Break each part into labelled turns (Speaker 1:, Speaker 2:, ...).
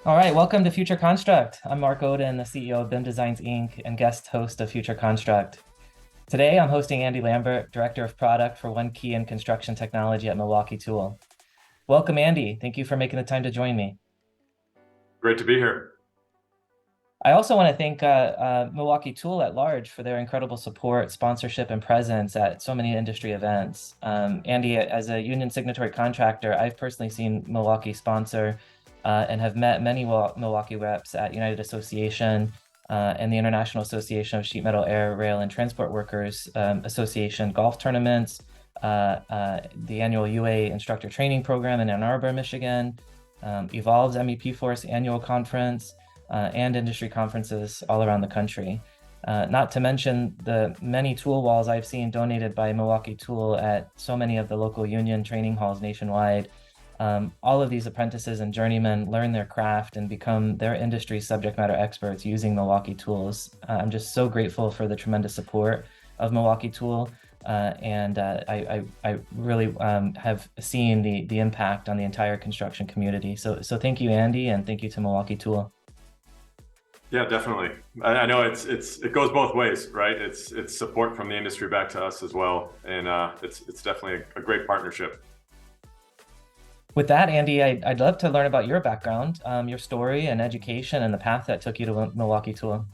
Speaker 1: All right, welcome to Future Construct. I'm Mark Oden, the CEO of BIM Designs Inc. and guest host of Future Construct. Today, I'm hosting Andy Lambert, Director of Product for OneKey and Construction Technology at Milwaukee Tool. Welcome, Andy. Thank you for making the time to join me.
Speaker 2: Great to be here.
Speaker 1: I also want to thank Milwaukee Tool at large for their incredible support, sponsorship, and presence at so many industry events. Andy, as a union signatory contractor, I've personally seen Milwaukee sponsor and have met many Milwaukee reps at United Association and the International Association of Sheet Metal, Air, Rail, and Transport Workers Association golf tournaments, the annual UA instructor training program in Ann Arbor, Michigan, Evolve's MEP Force annual conference, and industry conferences all around the country. Not to mention the many tool walls I've seen donated by Milwaukee Tool at so many of the local union training halls nationwide. All of these apprentices and journeymen learn their craft and become their industry subject matter experts using Milwaukee tools. I'm just so grateful for the tremendous support of Milwaukee Tool, and I really have seen the impact on the entire construction community. So thank you, Andy, and thank you to Milwaukee Tool.
Speaker 2: Yeah, definitely. I know it goes both ways, right? It's support from the industry back to us as well, and it's definitely a great partnership.
Speaker 1: With that, Andy, I'd love to learn about your background, your story and education, and the path that took you to Milwaukee Tool.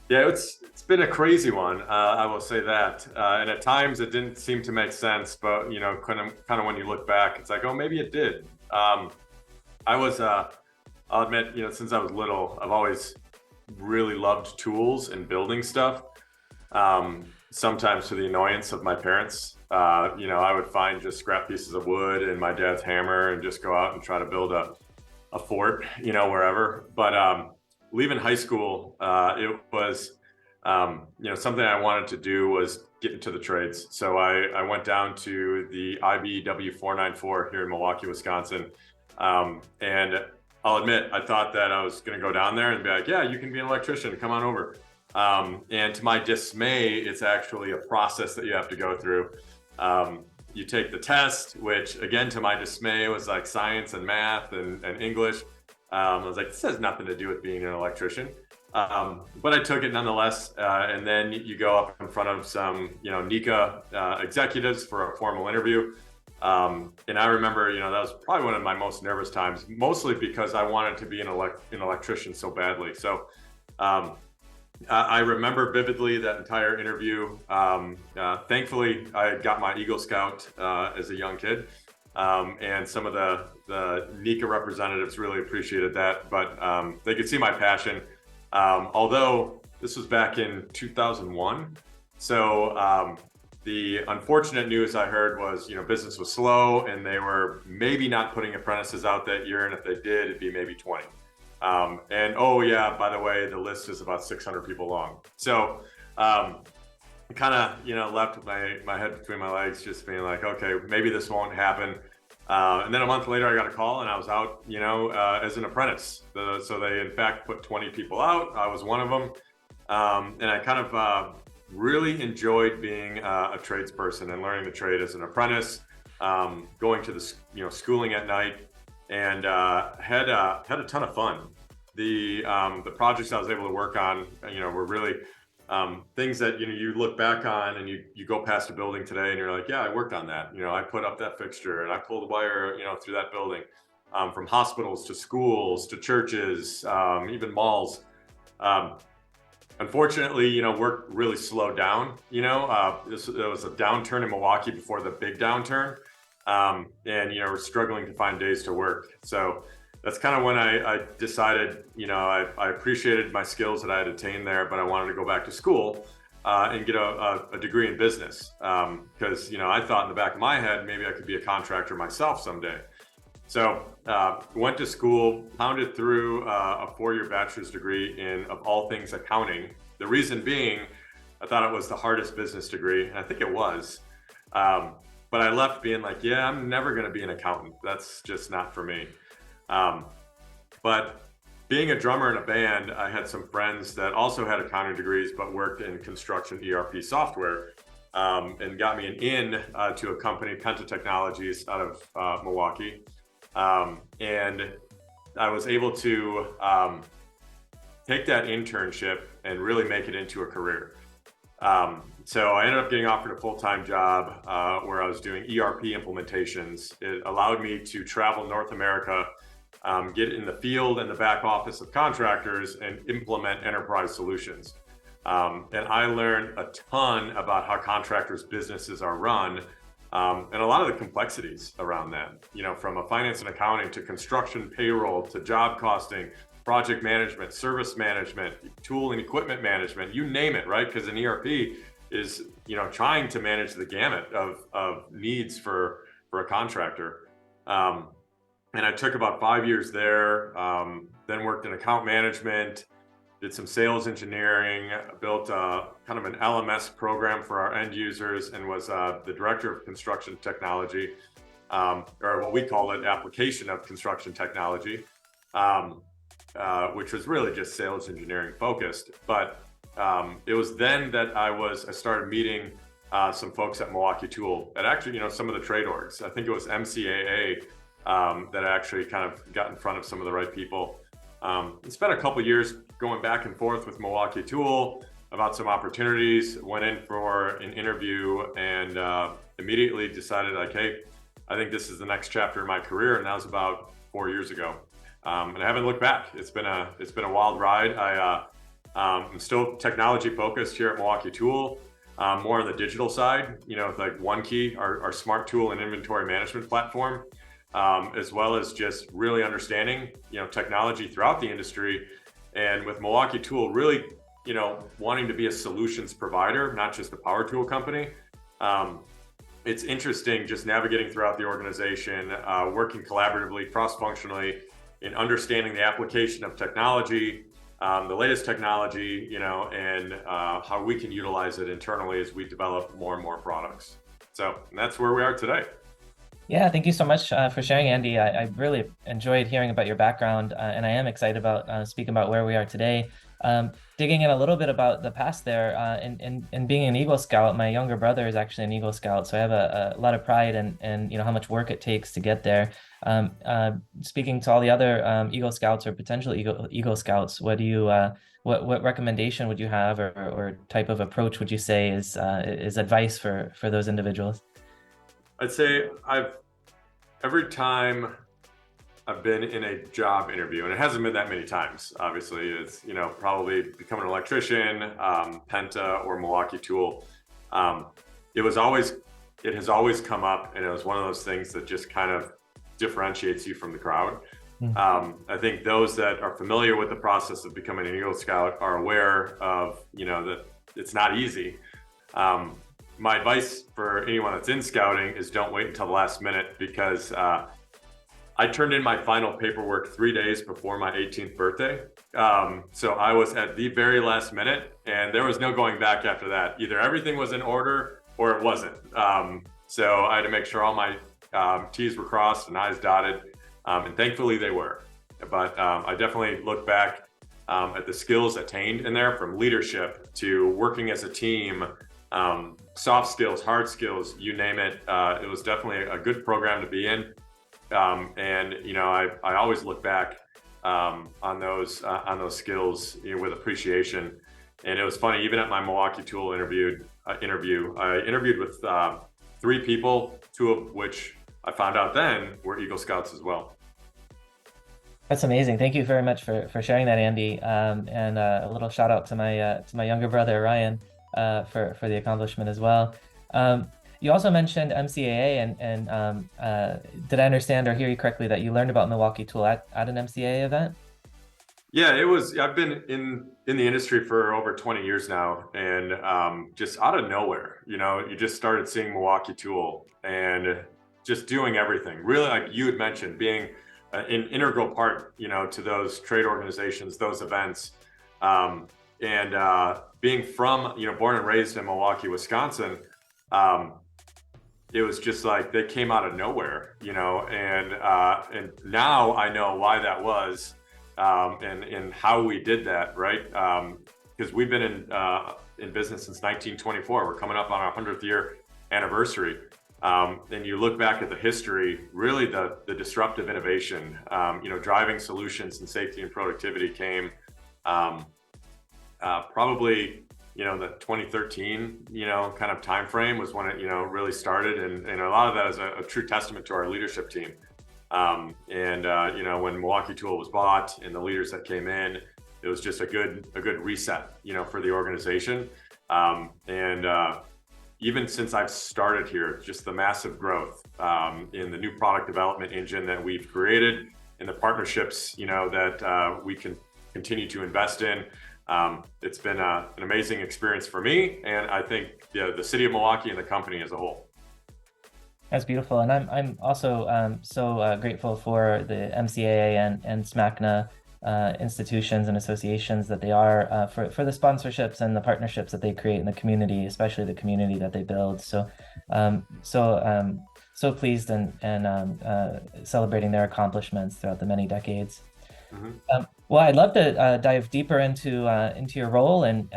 Speaker 2: Yeah, it's been a crazy one. I will say that, and at times it didn't seem to make sense, but kind of when you look back, it's like, oh, maybe it did. I was. I'll admit, since I was little, I've always really loved tools and building stuff. Sometimes to the annoyance of my parents. I would find just scrap pieces of wood and my dad's hammer and just go out and try to build a fort, wherever. But leaving high school, it was, something I wanted to do was get into the trades. So I went down to the IBW 494 here in Milwaukee, Wisconsin, and I'll admit, I thought that I was going to go down there and be like, yeah, you can be an electrician, come on over. And to my dismay, it's actually a process that you have to go through. You take the test, which again, to my dismay, was like science and math and English. I was like, this has nothing to do with being an electrician. But I took it nonetheless. And then you go up in front of some, NECA executives for a formal interview. And I remember, that was probably one of my most nervous times, mostly because I wanted to be an electrician so badly. So I remember vividly that entire interview. Thankfully, I got my Eagle Scout as a young kid, and some of the NECA representatives really appreciated that. But they could see my passion, although this was back in 2001. So the unfortunate news I heard was, business was slow and they were maybe not putting apprentices out that year. And if they did, it'd be maybe 20. And oh yeah, by the way, the list is about 600 people long. So kind of, left with my head between my legs, just being like, okay, maybe this won't happen. And then a month later, I got a call and I was out, as an apprentice. So they, in fact, put 20 people out. I was one of them. And I kind of really enjoyed being a tradesperson and learning the trade as an apprentice, going to the schooling at night, and had a ton of fun. The projects I was able to work on, were really things that you look back on and you go past a building today and you're like, yeah, I worked on that. I put up that fixture and I pulled the wire, through that building, from hospitals to schools to churches, even malls. Unfortunately, work really slowed down. There was a downturn in Milwaukee before the big downturn, and we're struggling to find days to work. So that's kind of when I decided, I appreciated my skills that I had attained there, but I wanted to go back to school and get a degree in business, because I thought in the back of my head maybe I could be a contractor myself someday. So went to school, pounded through a 4-year bachelor's degree in, of all things, accounting. The reason being, I thought it was the hardest business degree, and I think it was. But I left being like, yeah, I'm never going to be an accountant. That's just not for me. But being a drummer in a band, I had some friends that also had accounting degrees, but worked in construction ERP software, and got me an in to a company, Penta Technologies, out of Milwaukee. And I was able to take that internship and really make it into a career. So I ended up getting offered a full-time job where I was doing ERP implementations. It allowed me to travel North America, get in the field and the back office of contractors and implement enterprise solutions. And I learned a ton about how contractors' businesses are run, and a lot of the complexities around that, from a finance and accounting to construction payroll to job costing, project management, service management, tool and equipment management, you name it, right? Because an ERP is, trying to manage the gamut of needs for a contractor. And I took about 5 years there, then worked in account management, did some sales engineering, built kind of an LMS program for our end users, and was the director of construction technology, or what we call it, application of construction technology, which was really just sales engineering focused. But it was then that I started meeting some folks at Milwaukee Tool, and actually, some of the trade orgs. I think it was MCAA that actually kind of got in front of some of the right people. Spent a couple years going back and forth with Milwaukee Tool about some opportunities, went in for an interview, and immediately decided, like, hey, I think this is the next chapter in my career, and that was about 4 years ago. And I haven't looked back. It's been a wild ride. I'm still technology focused here at Milwaukee Tool, more on the digital side, like OneKey, our smart tool and inventory management platform, as well as just really understanding, technology throughout the industry. And with Milwaukee Tool, really, wanting to be a solutions provider, not just a power tool company. It's interesting just navigating throughout the organization, working collaboratively, cross-functionally, in understanding the application of technology, the latest technology, and how we can utilize it internally as we develop more and more products. So that's where we are today.
Speaker 1: Yeah, thank you so much for sharing, Andy. I really enjoyed hearing about your background, and I am excited about speaking about where we are today. Digging in a little bit about the past there, and being an Eagle Scout. My younger brother is actually an Eagle Scout, so I have a lot of pride in how much work it takes to get there. Speaking to all the other Eagle Scouts or potential Eagle Scouts, what recommendation would you have, or type of approach would you say is advice for those individuals?
Speaker 2: I'd say every time I've been in a job interview, and it hasn't been that many times, obviously, it's, probably becoming an electrician, Penta or Milwaukee Tool. It has always come up, and it was one of those things that just kind of differentiates you from the crowd. I think those that are familiar with the process of becoming an Eagle Scout are aware of, that it's not easy. My advice for anyone that's in scouting is don't wait until the last minute, because I turned in my final paperwork 3 days before my 18th birthday. So I was at the very last minute, and there was no going back after that. Either everything was in order or it wasn't. So I had to make sure all my T's were crossed and I's dotted, and thankfully they were. But I definitely look back at the skills attained in there, from leadership to working as a team, soft skills, hard skills, you name it. It was definitely a good program to be in. And I always look back on those skills, with appreciation. And it was funny, even at my Milwaukee Tool interview, I interviewed with 3 people, 2 of which I found out then were Eagle Scouts as well.
Speaker 1: That's amazing. Thank you very much for sharing that, Andy. And a little shout out to my younger brother, Ryan, for the accomplishment as well. You also mentioned MCAA, and did I understand or hear you correctly that you learned about Milwaukee Tool at an MCAA event?
Speaker 2: Yeah, I've been in the industry for over 20 years now, and just out of nowhere, you just started seeing Milwaukee Tool and just doing everything. Really, like you had mentioned, being an integral part, to those trade organizations, those events, and being from, born and raised in Milwaukee, Wisconsin. It was just like they came out of nowhere, and now I know why that was, and how we did that, right? Because we've been in business since 1924. We're coming up on our 100th year anniversary, And you look back at the history, really the disruptive innovation, driving solutions in safety and productivity came um, probably, the 2013, kind of time frame was when it, really started. And a lot of that is a true testament to our leadership team. When Milwaukee Tool was bought and the leaders that came in, it was just a good reset, for the organization. Even since I've started here, just the massive growth in the new product development engine that we've created, and the partnerships, that we can continue to invest in. It's been an amazing experience for me, and I think the city of Milwaukee and the company as a whole.
Speaker 1: That's beautiful, and I'm also so grateful for the MCAA and SMACNA institutions and associations that they are for the sponsorships and the partnerships that they create in the community, especially the community that they build. So so pleased and celebrating their accomplishments throughout the many decades.
Speaker 2: Mm-hmm.
Speaker 1: Well, I'd love to dive deeper into your role and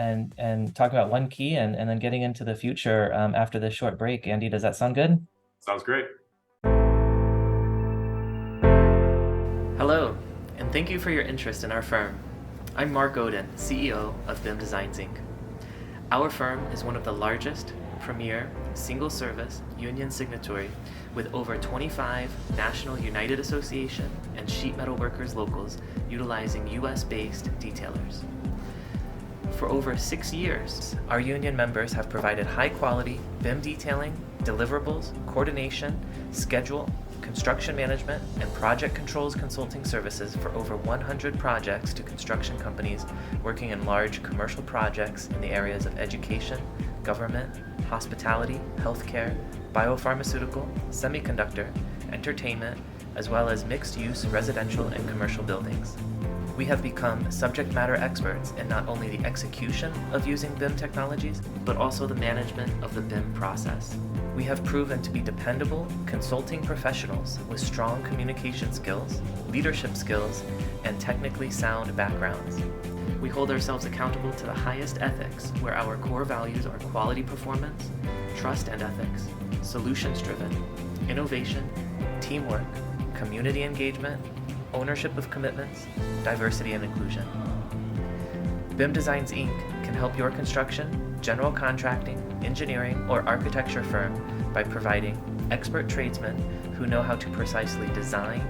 Speaker 1: talk about OneKey and then getting into the future after this short break. Andy, does that sound good?
Speaker 2: Sounds great.
Speaker 3: Hello, and thank you for your interest in our firm. I'm Mark Oden, CEO of BIM Designs Inc. Our firm is one of the largest, premier, single-service union signatory with over 25 national United Association and sheet metal workers locals utilizing US-based detailers. For over 6 years, our union members have provided high-quality BIM detailing, deliverables, coordination, schedule, construction management, and project controls consulting services for over 100 projects to construction companies working in large commercial projects in the areas of education, government, hospitality, healthcare, biopharmaceutical, semiconductor, entertainment, as well as mixed-use residential and commercial buildings. We have become subject matter experts in not only the execution of using BIM technologies, but also the management of the BIM process. We have proven to be dependable consulting professionals with strong communication skills, leadership skills, and technically sound backgrounds. We hold ourselves accountable to the highest ethics, where our core values are quality performance, trust and ethics, solutions-driven, innovation, teamwork, community engagement, ownership of commitments, diversity and inclusion. BIM Designs Inc. can help your construction, general contracting, engineering, or architecture firm by providing expert tradesmen who know how to precisely design,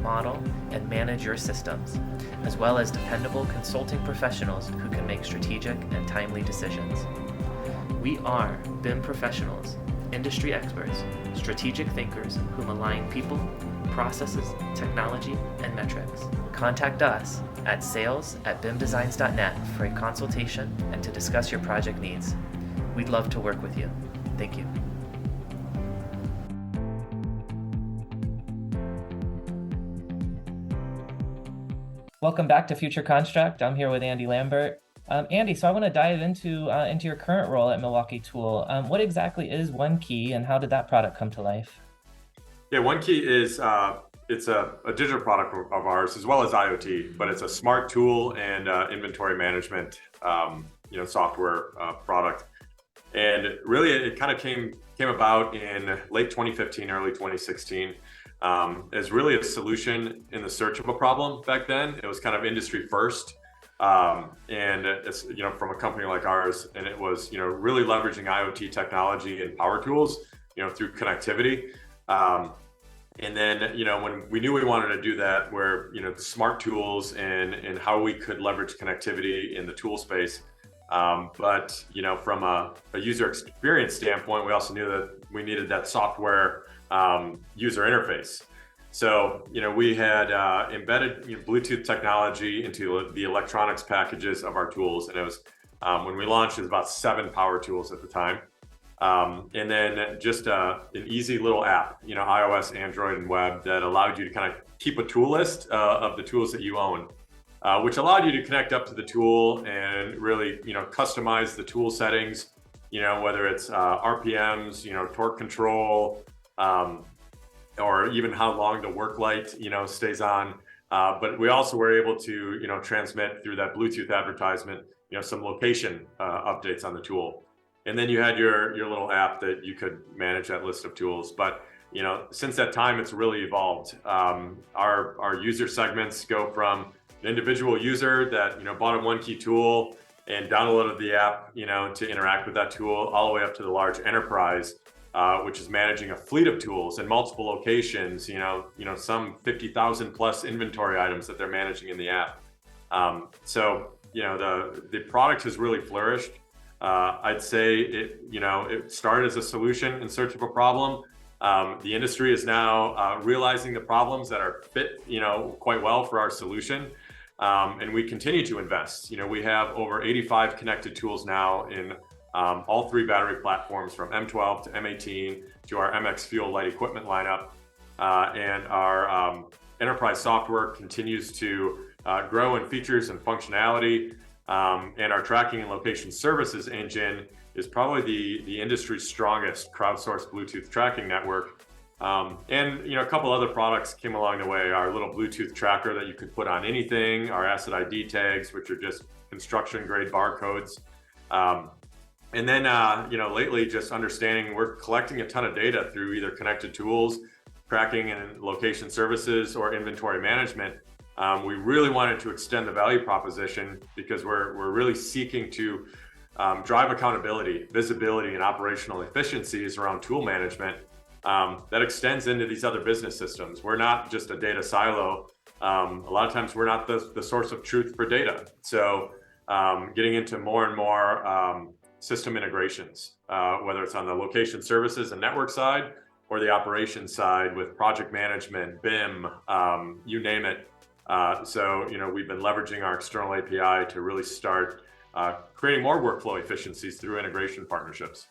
Speaker 3: model, and manage your systems, as well as dependable consulting professionals who can make strategic and timely decisions. We are BIM professionals, industry experts, strategic thinkers who align people, processes, technology, and metrics. Contact us at sales@bimdesigns.net for a consultation and to discuss your project needs. We'd love to work with you. Thank you.
Speaker 1: Welcome back to Future Construct. I'm here with Andy Lambert. Andy, so I want to dive into your current role at Milwaukee Tool. What exactly is OneKey, and how did that product come to life?
Speaker 2: Yeah, OneKey is it's a digital product of ours as well as IoT, but it's a smart tool and inventory management software product. And really, it kind of came about in late 2015, early 2016, as really a solution in the search of a problem back then. It was kind of industry first. And it's, from a company like ours, and it was, really leveraging IoT technology and power tools, through connectivity. And then, when we knew we wanted to do that, where, the smart tools and how we could leverage connectivity in the tool space. But, from a user experience standpoint, we also knew that we needed that software user interface. So, we had embedded Bluetooth technology into the electronics packages of our tools. And it was, when we launched, it was about 7 power tools at the time. And then just an easy little app, iOS, Android, and web, that allowed you to kind of keep a tool list of the tools that you own, which allowed you to connect up to the tool and really, customize the tool settings, whether it's RPMs, torque control, or even how long the work light, stays on. But we also were able to, transmit through that Bluetooth advertisement, some location updates on the tool. And then you had your little app that you could manage that list of tools. But since that time, it's really evolved. Our user segments go from an individual user that bought a OneKey tool and downloaded the app to interact with that tool, all the way up to the large enterprise, which is managing a fleet of tools in multiple locations. Some 50,000 plus inventory items that they're managing in the app. So the product has really flourished. I'd say it started as a solution in search of a problem. The industry is now realizing the problems that are fit, quite well for our solution. And we continue to invest. We have over 85 connected tools now in all 3 battery platforms, from M12 to M18 to our MX Fuel light equipment lineup. And our enterprise software continues to grow in features and functionality. And our tracking and location services engine is probably the industry's strongest crowdsourced Bluetooth tracking network. And a couple other products came along the way. Our little Bluetooth tracker that you could put on anything, our asset ID tags, which are just construction grade barcodes. And then lately, just understanding we're collecting a ton of data through either connected tools, tracking and location services, or inventory management. We really wanted to extend the value proposition because we're really seeking to drive accountability, visibility, and operational efficiencies around tool management that extends into these other business systems. We're not just a data silo. A lot of times we're not the source of truth for data. So getting into more and more system integrations, whether it's on the location services and network side or the operations side with project management, BIM, you name it. So we've been leveraging our external API to really start creating more workflow efficiencies through integration partnerships.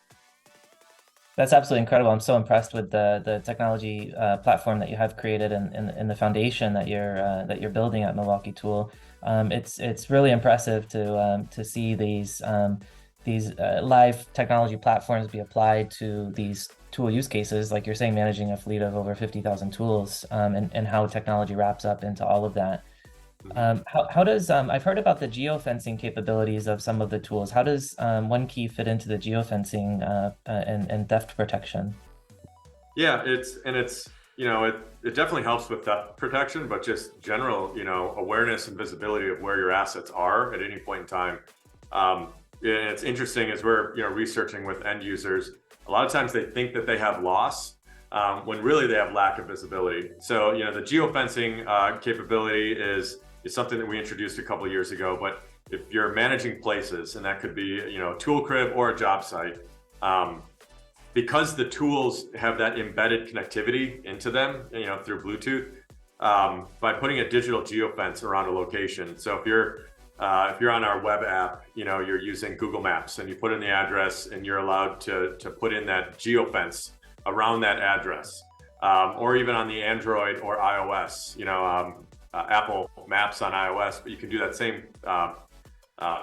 Speaker 1: That's absolutely incredible. I'm so impressed with the technology platform that you have created and the foundation that you're building at Milwaukee Tool. It's really impressive to see these live technology platforms be applied to these tool use cases, like you're saying, managing a fleet of over 50,000 tools, and how technology wraps up into all of that. How does I've heard about the geo-fencing capabilities of some of the tools. How does OneKey fit into the geo-fencing and theft protection?
Speaker 2: Yeah, it definitely helps with theft protection, but just general awareness and visibility of where your assets are at any point in time. And it's interesting as we're researching with end users. A lot of times they think that they have loss when really they have lack of visibility. So the geo-fencing capability is something that we introduced a couple of years ago. But if you're managing places, and that could be a tool crib or a job site, because the tools have that embedded connectivity into them, through Bluetooth, by putting a digital geofence around a location. So if you're on our web app, you're using Google Maps and you put in the address, and you're allowed to put in that geofence around that address, or even on the Android or iOS, Apple Maps on iOS, but you can do that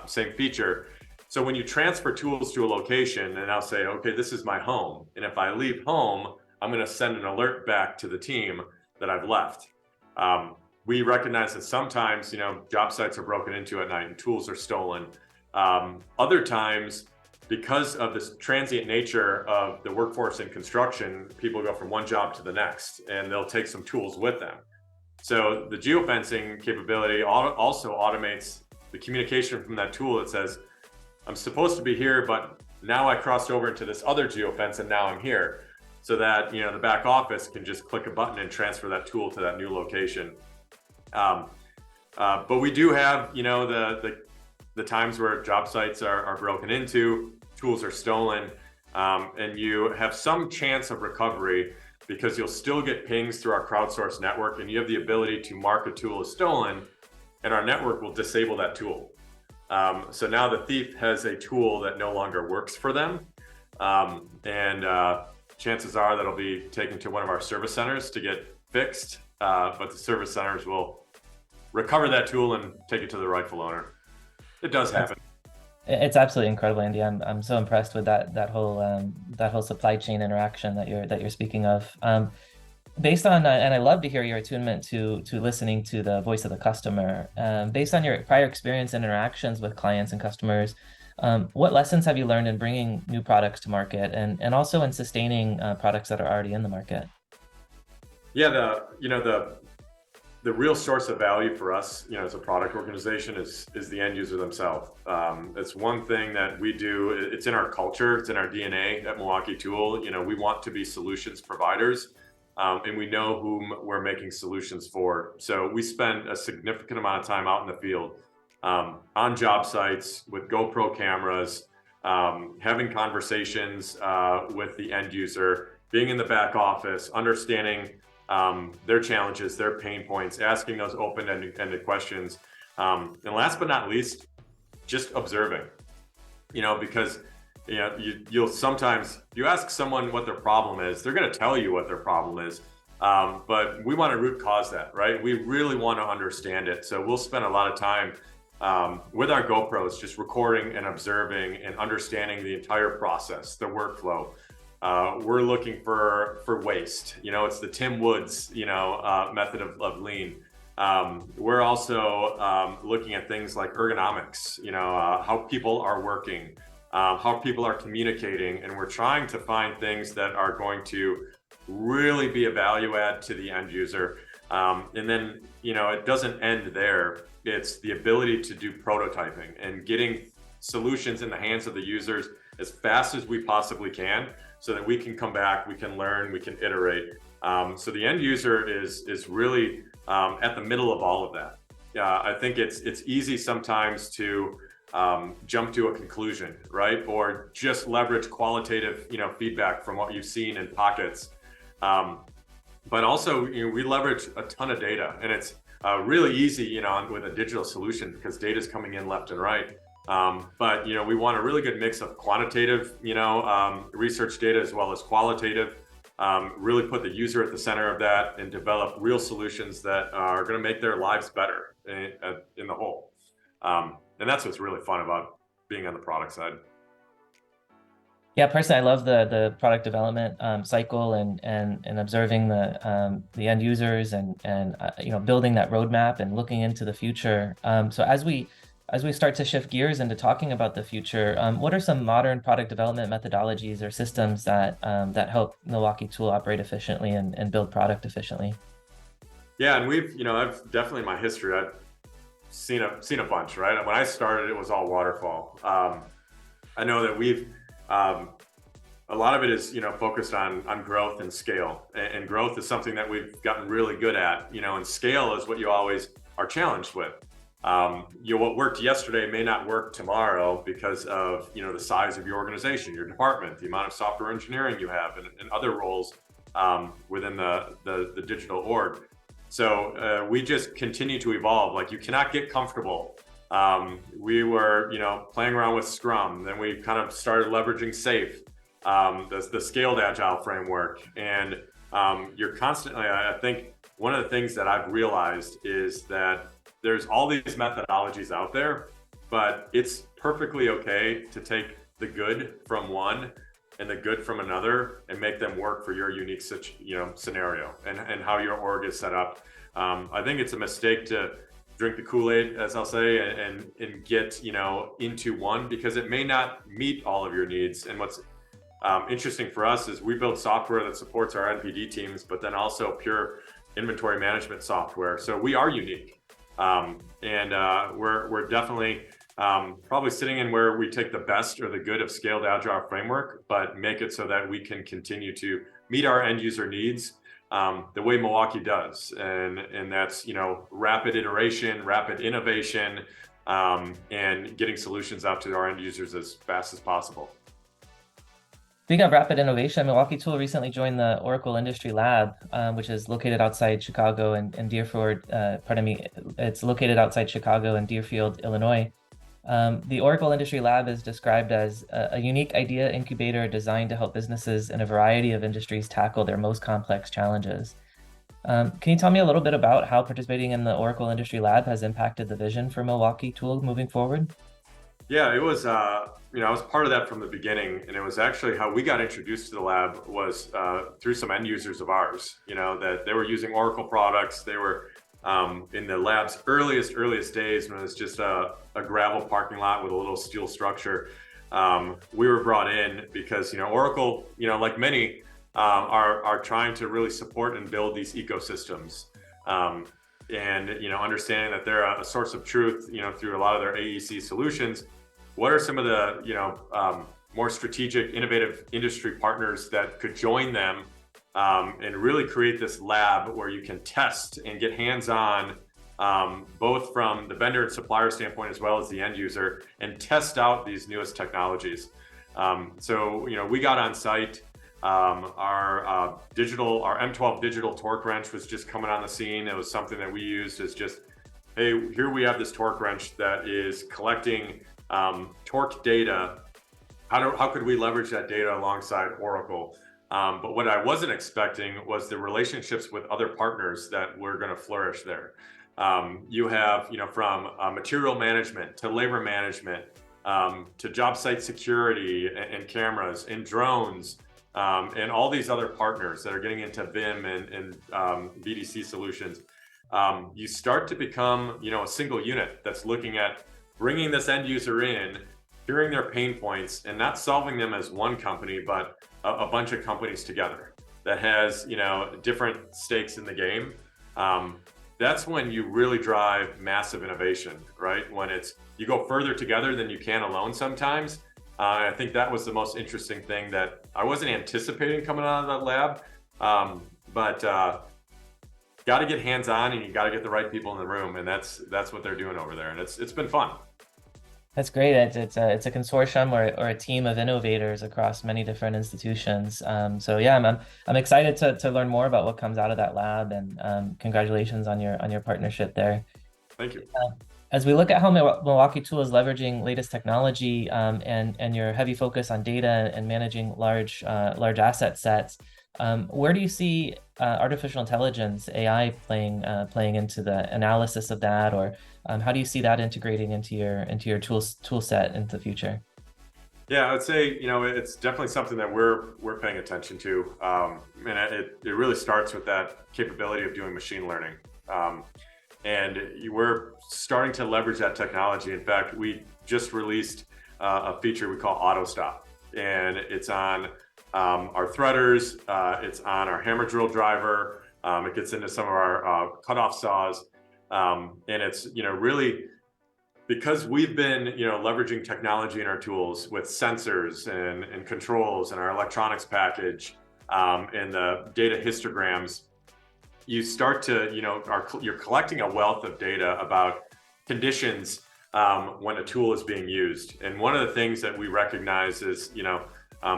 Speaker 2: same feature. So when you transfer tools to a location, and I'll say, okay, this is my home, and if I leave home, I'm going to send an alert back to the team that I've left. We recognize that sometimes, job sites are broken into at night and tools are stolen. Other times, because of this transient nature of the workforce in construction, people go from one job to the next, and they'll take some tools with them. So the geofencing capability also automates the communication from that tool that says, I'm supposed to be here, but now I crossed over into this other geofence and now I'm here. So that, the back office can just click a button and transfer that tool to that new location. But we do have, the times where job sites are broken into, tools are stolen, and you have some chance of recovery because you'll still get pings through our crowdsourced network, and you have the ability to mark a tool as stolen, and our network will disable that tool. So now the thief has a tool that no longer works for them, and chances are that'll be taken to one of our service centers to get fixed, but the service centers will recover that tool and take it to the rightful owner. It does happen.
Speaker 1: It's absolutely incredible, Andy. I'm so impressed with that whole supply chain interaction that you're speaking of. Based on and I love to hear your attunement to listening to the voice of the customer. Based on your prior experience and interactions with clients and customers, What lessons have you learned in bringing new products to market and also in sustaining products that are already in the market?
Speaker 2: Yeah, the real source of value for us, as a product organization is the end user themselves. It's one thing that we do. It's in our culture. It's in our DNA at Milwaukee Tool. We want to be solutions providers, and we know whom we're making solutions for. So we spend a significant amount of time out in the field, on job sites with GoPro cameras, having conversations with the end user, being in the back office, understanding their challenges, their pain points, asking those open-ended questions. And last but not least, just observing, because you'll sometimes, you ask someone what their problem is, they're going to tell you what their problem is. But we want to root cause that, right? We really want to understand it. So we'll spend a lot of time with our GoPros, just recording and observing and understanding the entire process, the workflow. We're looking for waste. It's the Tim Woods, method of lean. We're also looking at things like ergonomics, how people are working, how people are communicating, and we're trying to find things that are going to really be a value add to the end user. And then, it doesn't end there. It's the ability to do prototyping and getting solutions in the hands of the users as fast as we possibly can, so that we can come back, we can learn, we can iterate. So the end user is really at the middle of all of that. I think it's easy sometimes to jump to a conclusion, right? Or just leverage qualitative, feedback from what you've seen in pockets. But also, we leverage a ton of data, and it's really easy, with a digital solution, because data is coming in left and right. But we want a really good mix of quantitative, research data as well as qualitative. Really put the user at the center of that and develop real solutions that are going to make their lives better in the whole. And that's what's really fun about being on the product side.
Speaker 1: Yeah, personally, I love the product development cycle and observing the end users and building that roadmap and looking into the future. So as we start to shift gears into talking about the future, what are some modern product development methodologies or systems that help Milwaukee Tool operate efficiently and build product efficiently?
Speaker 2: Yeah, and I've definitely in my history, I've seen a bunch, right? When I started, it was all waterfall. I know that we've a lot of it is focused on growth and scale, and growth is something that we've gotten really good at. And scale is what you always are challenged with. What worked yesterday may not work tomorrow because of the size of your organization, your department, the amount of software engineering you have, and other roles within the digital org. So we just continue to evolve. Like, you cannot get comfortable. We were playing around with Scrum, then we kind of started leveraging SAFe, the scaled agile framework, and you're constantly. I think one of the things that I've realized is that there's all these methodologies out there, but it's perfectly okay to take the good from one and the good from another and make them work for your unique scenario and how your org is set up. I think it's a mistake to drink the Kool-Aid, as I'll say, and get into one, because it may not meet all of your needs. And what's interesting for us is we build software that supports our NPD teams, but then also pure inventory management software. So we are unique. And we're definitely probably sitting in where we take the best or the good of scaled agile framework, but make it so that we can continue to meet our end user needs the way Milwaukee does. And that's, rapid iteration, rapid innovation, and getting solutions out to our end users as fast as possible.
Speaker 1: Speaking of rapid innovation, Milwaukee Tool recently joined the Oracle Industry Lab, which is located outside Chicago and Deerfield. It's located outside Chicago and Deerfield, Illinois. The Oracle Industry Lab is described as a unique idea incubator designed to help businesses in a variety of industries tackle their most complex challenges. Can you tell me a little bit about how participating in the Oracle Industry Lab has impacted the vision for Milwaukee Tool moving forward?
Speaker 2: Yeah, it was, I was part of that from the beginning, and it was actually how we got introduced to the lab was through some end users of ours, that they were using Oracle products. They were in the lab's earliest days, when it was just a gravel parking lot with a little steel structure. We were brought in because, Oracle, like many, are trying to really support and build these ecosystems. And, understanding that they're a source of truth, through a lot of their AEC solutions. What are some of the, more strategic, innovative industry partners that could join them and really create this lab where you can test and get hands-on, both from the vendor and supplier standpoint, as well as the end user, and test out these newest technologies. So, we got on site. Our M12 digital torque wrench was just coming on the scene. It was something that we used as just, hey, here we have this torque wrench that is collecting torque data. How could we leverage that data alongside Oracle? But what I wasn't expecting was the relationships with other partners that were going to flourish there. You have, from material management to labor management, to job site security and cameras and drones, and all these other partners that are getting into BIM and VDC solutions. You start to become, a single unit that's looking at bringing this end user in, hearing their pain points, and not solving them as one company, but a bunch of companies together that has, different stakes in the game. That's when you really drive massive innovation, right? When you go further together than you can alone sometimes. I think that was the most interesting thing that I wasn't anticipating coming out of that lab. But got to get hands-on, and you got to get the right people in the room, and that's what they're doing over there, and it's been fun.
Speaker 1: That's great. It's a consortium or a team of innovators across many different institutions. So yeah, I'm excited to learn more about what comes out of that lab, and congratulations on your partnership there.
Speaker 2: Thank you.
Speaker 1: As we look at how Milwaukee Tool is leveraging latest technology, and your heavy focus on data and managing large asset sets, where do you see artificial intelligence, AI, playing into the analysis of that, or how do you see that integrating into your tool set into the future?
Speaker 2: Yeah, I would say, it's definitely something that we're paying attention to, and it really starts with that capability of doing machine learning. And we're starting to leverage that technology. In fact, we just released a feature we call Auto Stop, and it's on our threaders, it's on our hammer drill driver, it gets into some of our cutoff saws, and it's, really, because we've been, leveraging technology in our tools with sensors and controls and our electronics package, and the data histograms. You start to, you're collecting a wealth of data about conditions when a tool is being used. And one of the things that we recognize is,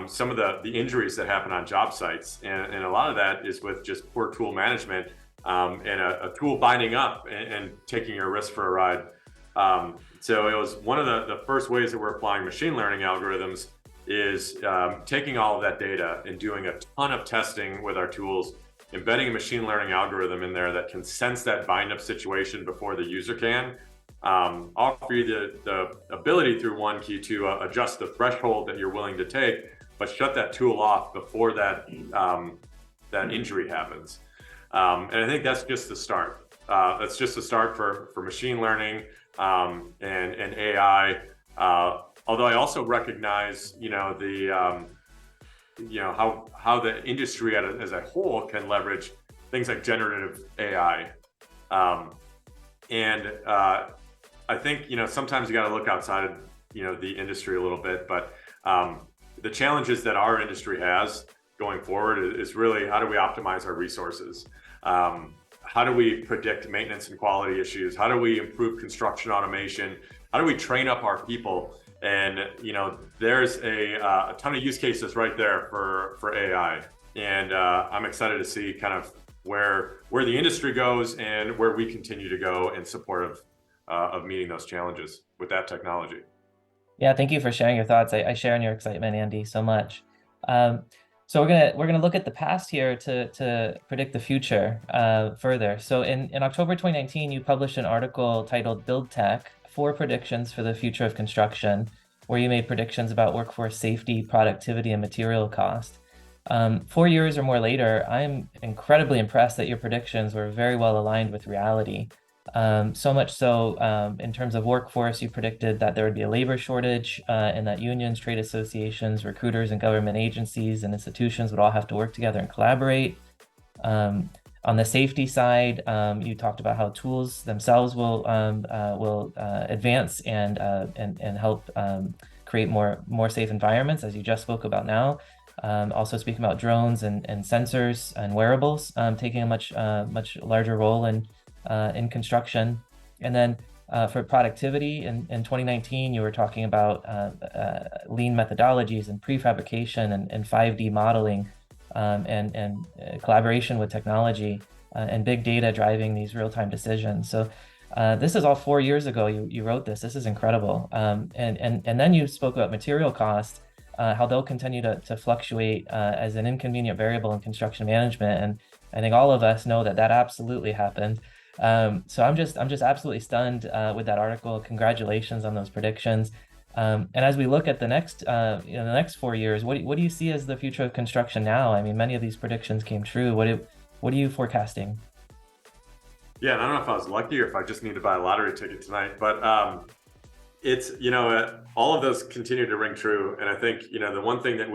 Speaker 2: some of the injuries that happen on job sites. And a lot of that is with just poor tool management, and a tool binding up and taking your wrist for a ride. So it was one of the first ways that we're applying machine learning algorithms is taking all of that data and doing a ton of testing with our tools, embedding a machine learning algorithm in there that can sense that bind up situation before the user can, offer you the ability through OneKey to adjust the threshold that you're willing to take, but shut that tool off before that injury happens. And I think that's just the start. That's just the start for machine learning and AI. Although I also recognize, how the industry as a whole can leverage things like generative AI. And I think, sometimes you got to look outside of, the industry a little bit, but the challenges that our industry has going forward is really, how do we optimize our resources? How do we predict maintenance and quality issues? How do we improve construction automation? How do we train up our people? And, there's a ton of use cases right there for AI. And I'm excited to see kind of where the industry goes and where we continue to go in support of meeting those challenges with that technology.
Speaker 1: Yeah, thank you for sharing your thoughts. I share in your excitement, Andy, so much. So we're gonna look at the past here to predict the future further. So in October 2019, you published an article titled "Build Tech: 4 Predictions for the Future of Construction," where you made predictions about workforce safety, productivity, and material cost. 4 years or more later, I'm incredibly impressed that your predictions were very well aligned with reality. So much so, in terms of workforce, you predicted that there would be a labor shortage, and that unions, trade associations, recruiters, and government agencies and institutions would all have to work together and collaborate. On the safety side, you talked about how tools themselves will advance and help create more safe environments, as you just spoke about now. Also speaking about drones and sensors and wearables, taking a much larger role in construction. And then for productivity in 2019, you were talking about lean methodologies and prefabrication and 5D modeling, and collaboration with technology, and big data driving these real-time decisions. So this is all 4 years ago. You wrote this. This is incredible. And then you spoke about material cost, how they'll continue to fluctuate as an inconvenient variable in construction management. And I think all of us know that absolutely happened. So I'm just absolutely stunned with that article. Congratulations on those predictions. And as we look at the next 4 years, what do you see as the future of construction now? I mean, many of these predictions came true. What are you forecasting?
Speaker 2: Yeah, and I don't know if I was lucky or if I just need to buy a lottery ticket tonight, but it's, all of those continue to ring true. And I think, the one thing that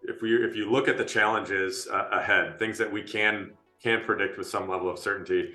Speaker 2: if you look at the challenges ahead, things that we can predict with some level of certainty,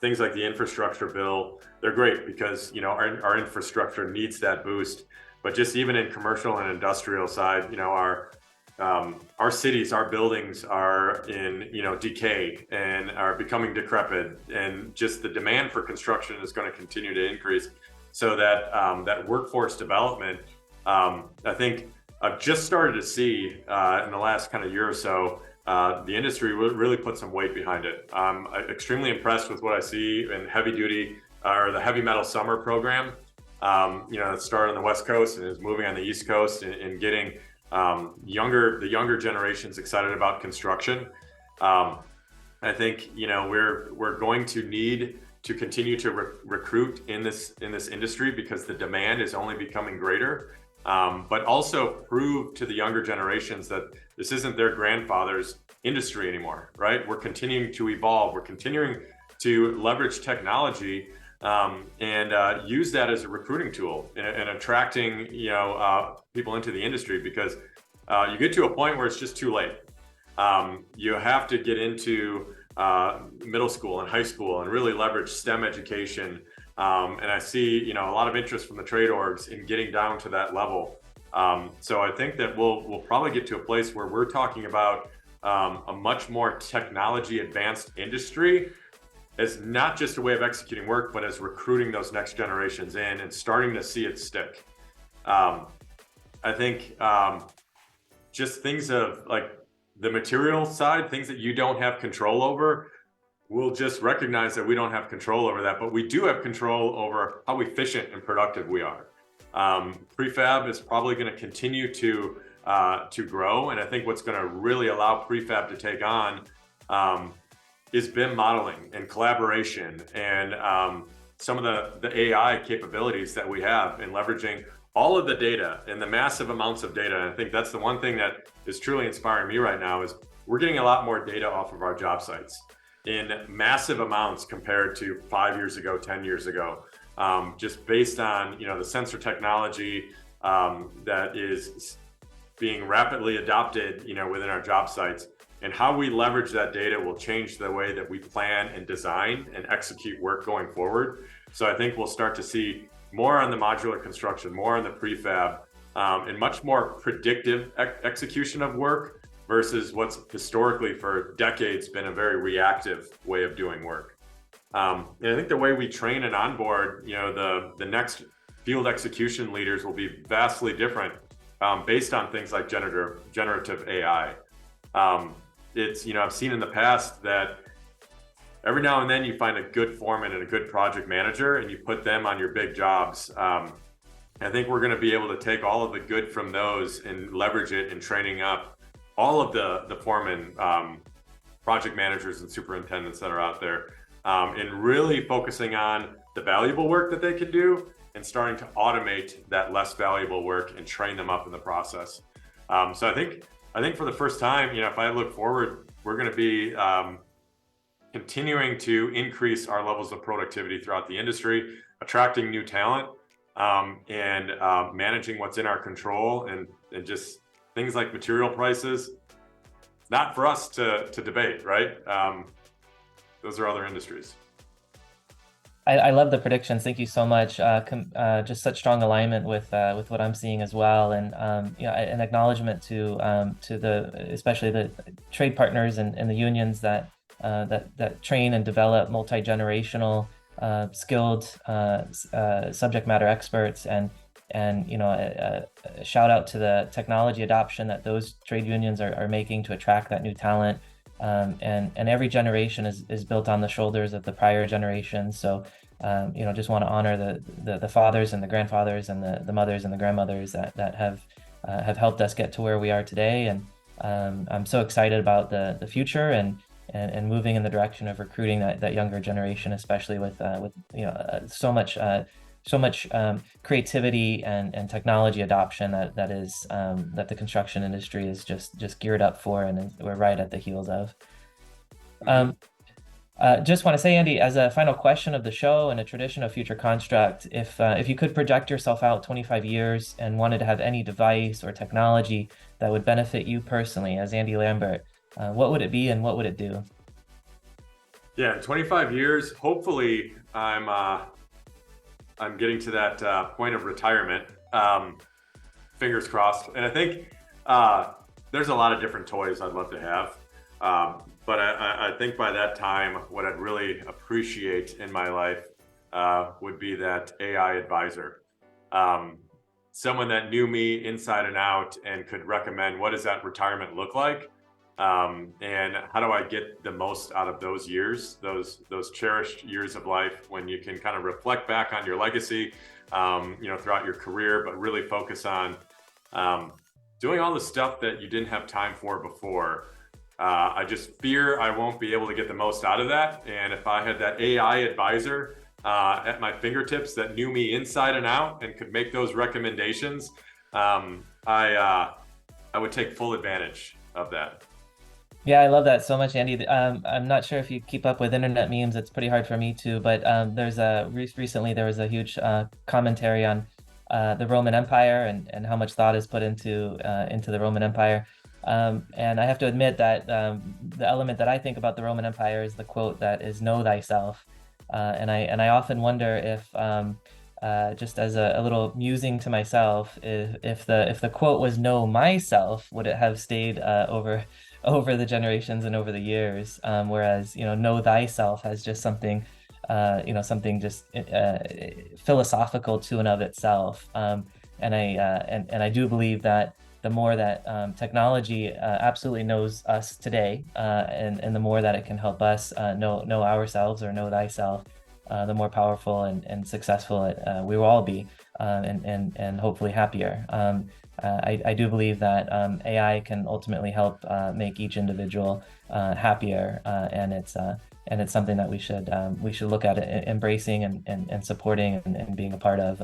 Speaker 2: things like the infrastructure bill, they're great because, our infrastructure needs that boost. But just even in commercial and industrial side, our cities, our buildings are in, decay and are becoming decrepit, and just the demand for construction is going to continue to increase. So that workforce development, I think I've just started to see in the last kind of year or so, the industry really put some weight behind it. I'm extremely impressed with what I see in heavy duty or the heavy metal summer program. It started on the West Coast and is moving on the East Coast and getting the younger generations excited about construction. I think we're going to need to continue to recruit in this industry because the demand is only becoming greater. But also prove to the younger generations that this isn't their grandfather's industry anymore, right? We're continuing to evolve. We're continuing to leverage technology and use that as a recruiting tool in attracting people into the industry, because you get to a point where it's just too late. You have to get into middle school and high school and really leverage STEM education. And I see, a lot of interest from the trade orgs in getting down to that level. So I think that we'll probably get to a place where we're talking about a much more technology advanced industry as not just a way of executing work, but as recruiting those next generations in and starting to see it stick. I think just things of like the material side, things that you don't have control over, we'll just recognize that we don't have control over that, but we do have control over how efficient and productive we are. Prefab is probably going to continue to grow, and I think what's going to really allow prefab to take on is BIM modeling and collaboration and some of the AI capabilities that we have in leveraging all of the data and the massive amounts of data. And I think that's the one thing that is truly inspiring me right now is we're getting a lot more data off of our job sites in massive amounts compared to 5 years ago, 10 years ago, just based on the sensor technology that is being rapidly adopted within our job sites, and how we leverage that data will change the way that we plan and design and execute work going forward. So I think we'll start to see more on the modular construction, more on the prefab, and much more predictive execution of work versus what's historically for decades been a very reactive way of doing work. And I think the way we train and onboard, the next field execution leaders will be vastly different based on things like generative AI. I've seen in the past that every now and then you find a good foreman and a good project manager and you put them on your big jobs. I think we're going to be able to take all of the good from those and leverage it in training up all of the foremen, project managers and superintendents that are out there, and really focusing on the valuable work that they can do and starting to automate that less valuable work and train them up in the process. So I think I think for the first time, if I look forward, we're going to be continuing to increase our levels of productivity throughout the industry, attracting new talent, and managing what's in our control, and just things like material prices. Not for us to debate, right? Those are other industries.
Speaker 1: I love the predictions. Thank you so much. Just such strong alignment with what I'm seeing as well, and an acknowledgement to especially the trade partners and the unions that train and develop multi-generational skilled subject matter experts, and a shout out to the technology adoption that those trade unions are making to attract that new talent. And every generation is built on the shoulders of the prior generation. So, just want to honor the fathers and the grandfathers and the mothers and the grandmothers that have helped us get to where we are today. And I'm so excited about the future and moving in the direction of recruiting that younger generation, especially with so much creativity and technology adoption that the construction industry is just geared up for, and we're right at the heels of. Just want to say, Andy, as a final question of the show and a tradition of Future Construct, if you could project yourself out 25 years and wanted to have any device or technology that would benefit you personally as Andy Lambert, what would it be and what would it do?
Speaker 2: Yeah, in 25 years, hopefully I'm getting to that point of retirement. Fingers crossed. And I think there's a lot of different toys I'd love to have. But I think by that time, what I'd really appreciate in my life would be that AI advisor. Someone that knew me inside and out and could recommend what does that retirement look like, and how do I get the most out of those years, those cherished years of life, when you can kind of reflect back on your legacy, throughout your career, but really focus on doing all the stuff that you didn't have time for before. I just fear I won't be able to get the most out of that. And if I had that AI advisor at my fingertips that knew me inside and out and could make those recommendations, I would take full advantage of that.
Speaker 1: Yeah, I love that so much, Andy. I'm not sure if you keep up with internet memes. It's pretty hard for me too, but recently there was a huge commentary on the Roman Empire and how much thought is put into the Roman Empire. And I have to admit that the element that I think about the Roman Empire is the quote that is "Know thyself," and I often wonder if just as a little musing to myself, if the quote was "Know myself," would it have stayed over the generations and over the years, whereas "Know thyself" has just something just philosophical to and of itself, and I do believe that the more that technology absolutely knows us today, and the more that it can help us know ourselves or know thyself, the more powerful and successful we will all be, and hopefully happier. I do believe that AI can ultimately help make each individual happier, and it's something that we should look at embracing and supporting and being a part of.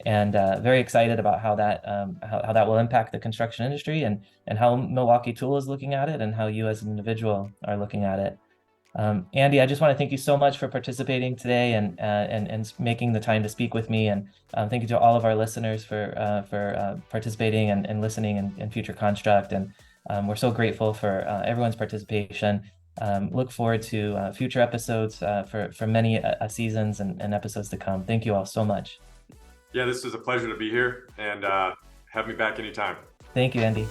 Speaker 1: And very excited about how that will impact the construction industry, and how Milwaukee Tool is looking at it, and how you as an individual are looking at it. Andy, I just want to thank you so much for participating today and making the time to speak with me. And thank you to all of our listeners for participating and listening in Future Construct. And we're so grateful for everyone's participation. Look forward to future episodes for many seasons and episodes to come. Thank you all so much.
Speaker 2: Yeah, this was a pleasure to be here, and have me back anytime.
Speaker 1: Thank you, Andy.